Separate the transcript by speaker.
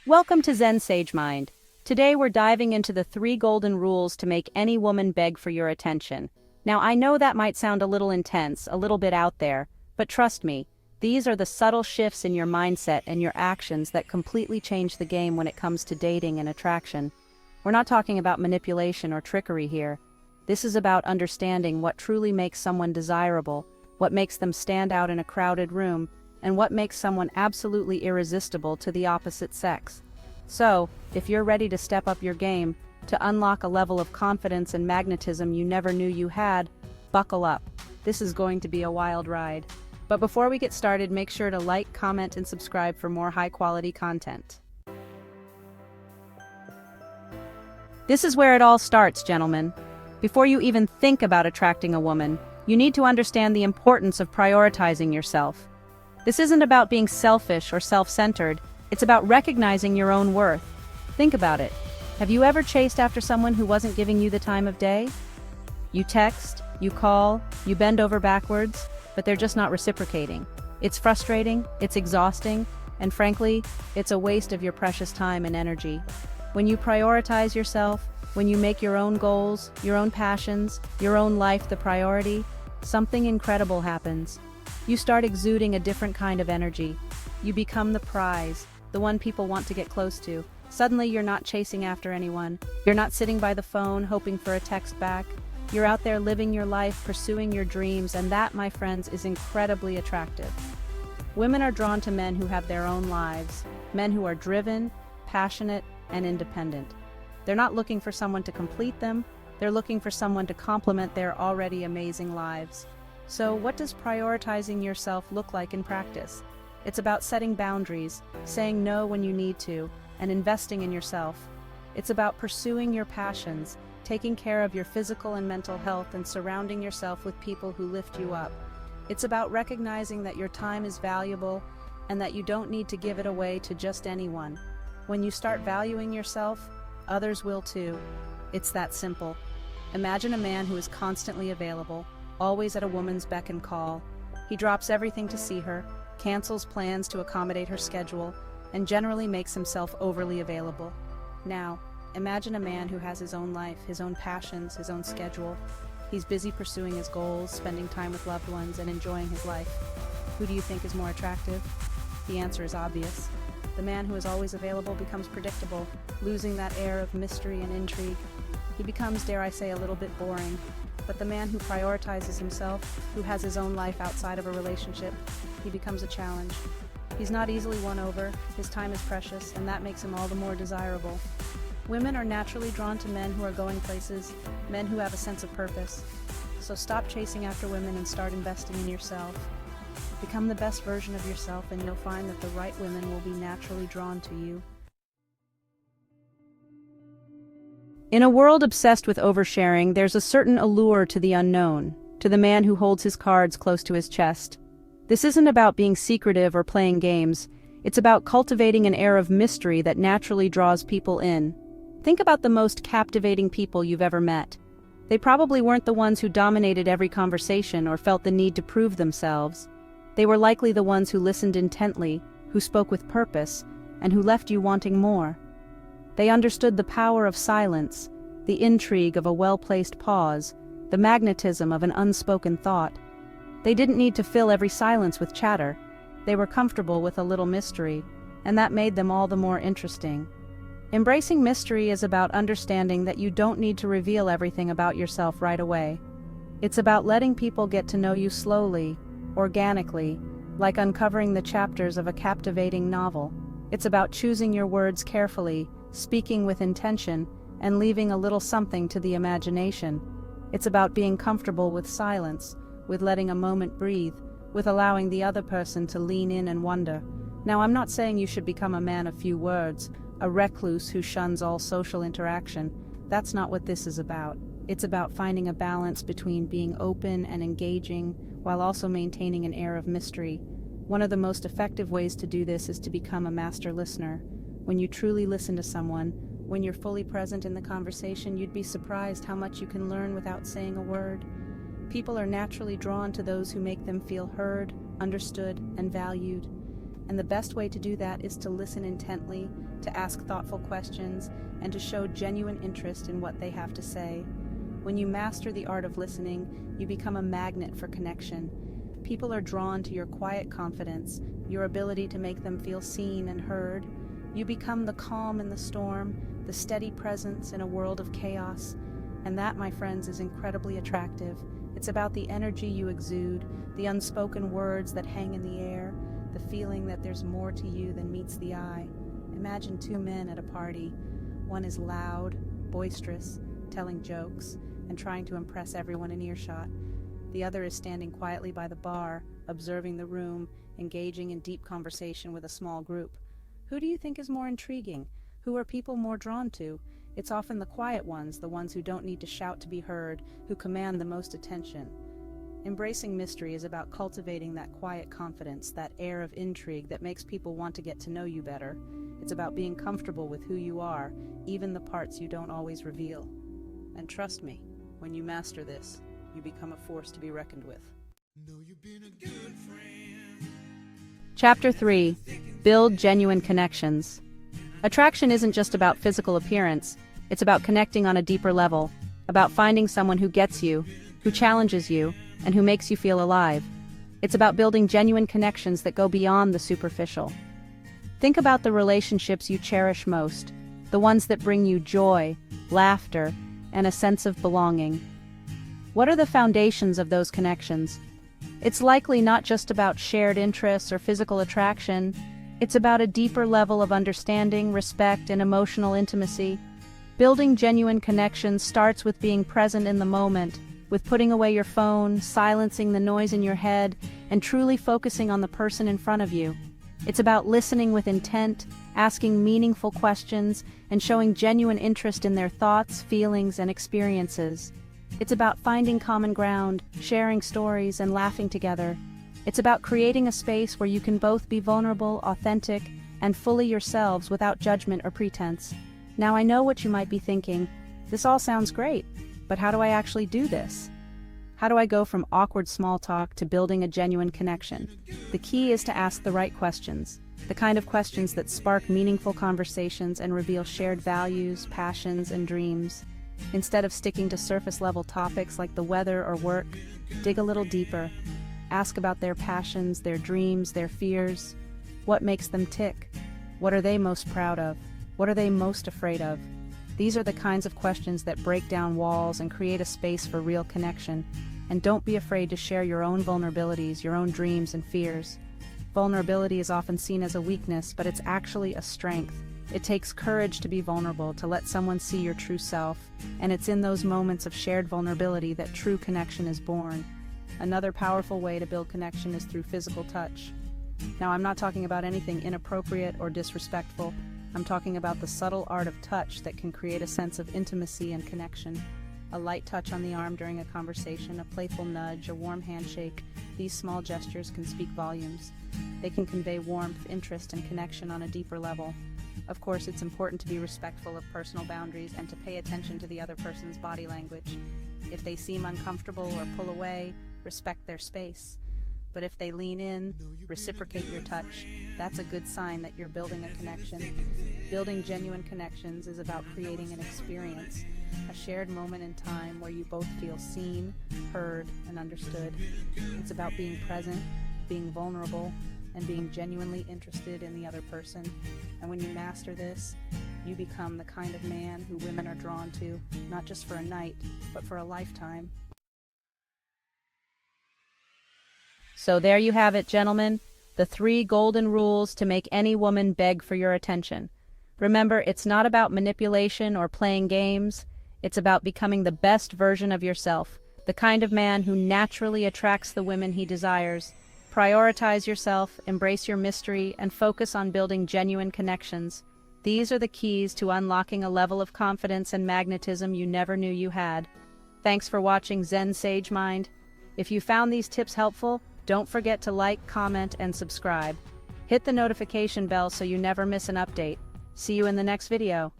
Speaker 1: Welcome to Zensagemind. Today we're diving into the 3 golden rules to make any woman beg for your attention. Now I know that might sound a little intense, a little bit out there, but trust me, these are the subtle shifts in your mindset and your actions that completely change the game when it comes to dating and attraction. We're not talking about manipulation or trickery here. This is about understanding what truly makes someone desirable, what makes them stand out in a crowded room, and what makes someone absolutely irresistible to the opposite sex. So, if you're ready to step up your game, to unlock a level of confidence and magnetism you never knew you had, buckle up. This is going to be a wild ride. But before we get started, make sure to like, comment, and subscribe for more high-quality content. This is where it all starts, gentlemen. Before you even think about attracting a woman, you need to understand the importance of prioritizing yourself. This isn't about being selfish or self-centered, it's about recognizing your own worth. Think about it. Have you ever chased after someone who wasn't giving you the time of day? You text, you call, you bend over backwards, but they're just not reciprocating. It's frustrating, it's exhausting, and frankly, it's a waste of your precious time and energy. When you prioritize yourself, when you make your own goals, your own passions, your own life the priority, something incredible happens. You start exuding a different kind of energy. You become the prize, the one people want to get close to. Suddenly you're not chasing after anyone. You're not sitting by the phone hoping for a text back. You're out there living your life, pursuing your dreams, and that, my friends, is incredibly attractive. Women are drawn to men who have their own lives, men who are driven, passionate, and independent. They're not looking for someone to complete them, they're looking for someone to complement their already amazing lives. So, what does prioritizing yourself look like in practice? It's about setting boundaries, saying no when you need to, and investing in yourself. It's about pursuing your passions, taking care of your physical and mental health, and surrounding yourself with people who lift you up. It's about recognizing that your time is valuable and that you don't need to give it away to just anyone. When you start valuing yourself, others will too. It's that simple. Imagine a man who is constantly available, always at a woman's beck and call. He drops everything to see her, cancels plans to accommodate her schedule, and generally makes himself overly available. Now, imagine a man who has his own life, his own passions, his own schedule. He's busy pursuing his goals, spending time with loved ones, and enjoying his life. Who do you think is more attractive? The answer is obvious. The man who is always available becomes predictable, losing that air of mystery and intrigue. He becomes, dare I say, a little bit boring. But the man who prioritizes himself, who has his own life outside of a relationship, he becomes a challenge. He's not easily won over, his time is precious, and that makes him all the more desirable. Women are naturally drawn to men who are going places, men who have a sense of purpose. So stop chasing after women and start investing in yourself. Become the best version of yourself, and you'll find that the right women will be naturally drawn to you. In a world obsessed with oversharing, there's a certain allure to the unknown, to the man who holds his cards close to his chest. This isn't about being secretive or playing games. It's about cultivating an air of mystery that naturally draws people in. Think about the most captivating people you've ever met. They probably weren't the ones who dominated every conversation or felt the need to prove themselves. They were likely the ones who listened intently, who spoke with purpose, and who left you wanting more. They understood the power of silence, the intrigue of a well-placed pause, the magnetism of an unspoken thought. They didn't need to fill every silence with chatter. They were comfortable with a little mystery, and that made them all the more interesting. Embracing mystery is about understanding that you don't need to reveal everything about yourself right away. It's about letting people get to know you slowly, organically, like uncovering the chapters of a captivating novel. It's about choosing your words carefully, speaking with intention, and leaving a little something to the imagination. It's about being comfortable with silence, with letting a moment breathe, with allowing the other person to lean in and wonder. Now, I'm not saying you should become a man of few words, a recluse who shuns all social interaction. That's not what this is about. It's about finding a balance between being open and engaging while also maintaining an air of mystery. One of the most effective ways to do this is to become a master listener. When you truly listen to someone, when you're fully present in the conversation, you'd be surprised how much you can learn without saying a word. People are naturally drawn to those who make them feel heard, understood, and valued. And the best way to do that is to listen intently, to ask thoughtful questions, and to show genuine interest in what they have to say. When you master the art of listening, you become a magnet for connection. People are drawn to your quiet confidence, your ability to make them feel seen and heard. You become the calm in the storm, the steady presence in a world of chaos. And that, my friends, is incredibly attractive. It's about the energy you exude, the unspoken words that hang in the air, the feeling that there's more to you than meets the eye. Imagine two men at a party. One is loud, boisterous, telling jokes, and trying to impress everyone in earshot. The other is standing quietly by the bar, observing the room, engaging in deep conversation with a small group. Who do you think is more intriguing? Who are people more drawn to? It's often the quiet ones, the ones who don't need to shout to be heard, who command the most attention. Embracing mystery is about cultivating that quiet confidence, that air of intrigue that makes people want to get to know you better. It's about being comfortable with who you are, even the parts you don't always reveal. And trust me, when you master this, you become a force to be reckoned with. Chapter 3. Build genuine connections. Attraction isn't just about physical appearance, it's about connecting on a deeper level, about finding someone who gets you, who challenges you, and who makes you feel alive. It's about building genuine connections that go beyond the superficial. Think about the relationships you cherish most, the ones that bring you joy, laughter, and a sense of belonging. What are the foundations of those connections? It's likely not just about shared interests or physical attraction. It's about a deeper level of understanding, respect, and emotional intimacy. Building genuine connections starts with being present in the moment, with putting away your phone, silencing the noise in your head, and truly focusing on the person in front of you. It's about listening with intent, asking meaningful questions, and showing genuine interest in their thoughts, feelings, and experiences. It's about finding common ground, sharing stories, and laughing together. It's about creating a space where you can both be vulnerable, authentic, and fully yourselves without judgment or pretense. Now, I know what you might be thinking. This all sounds great, but how do I actually do this? How do I go from awkward small talk to building a genuine connection? The key is to ask the right questions, the kind of questions that spark meaningful conversations and reveal shared values, passions, and dreams. Instead of sticking to surface-level topics like the weather or work, dig a little deeper. Ask about their passions, their dreams, their fears. What makes them tick? What are they most proud of? What are they most afraid of? These are the kinds of questions that break down walls and create a space for real connection. And don't be afraid to share your own vulnerabilities, your own dreams and fears. Vulnerability is often seen as a weakness, but it's actually a strength. It takes courage to be vulnerable, to let someone see your true self, and it's in those moments of shared vulnerability that true connection is born. Another powerful way to build connection is through physical touch. Now, I'm not talking about anything inappropriate or disrespectful. I'm talking about the subtle art of touch that can create a sense of intimacy and connection. A light touch on the arm during a conversation, a playful nudge, a warm handshake. These small gestures can speak volumes. They can convey warmth, interest, and connection on a deeper level. Of course, it's important to be respectful of personal boundaries and to pay attention to the other person's body language. If they seem uncomfortable or pull away, respect their space. But if they lean in, reciprocate your touch. That's a good sign that you're building a connection. Building genuine connections is about creating an experience, a shared moment in time where you both feel seen, heard, and understood. It's about being present, being vulnerable, and being genuinely interested in the other person. And when you master this, you become the kind of man who women are drawn to, not just for a night, but for a lifetime. So there you have it, gentlemen, the 3 golden rules to make any woman beg for your attention. Remember, it's not about manipulation or playing games. It's about becoming the best version of yourself, the kind of man who naturally attracts the women he desires. Prioritize yourself, embrace your mystery, and focus on building genuine connections. These are the keys to unlocking a level of confidence and magnetism you never knew you had. Thanks for watching Zensagemind. If you found these tips helpful, don't forget to like, comment, and subscribe. Hit the notification bell so you never miss an update. See you in the next video.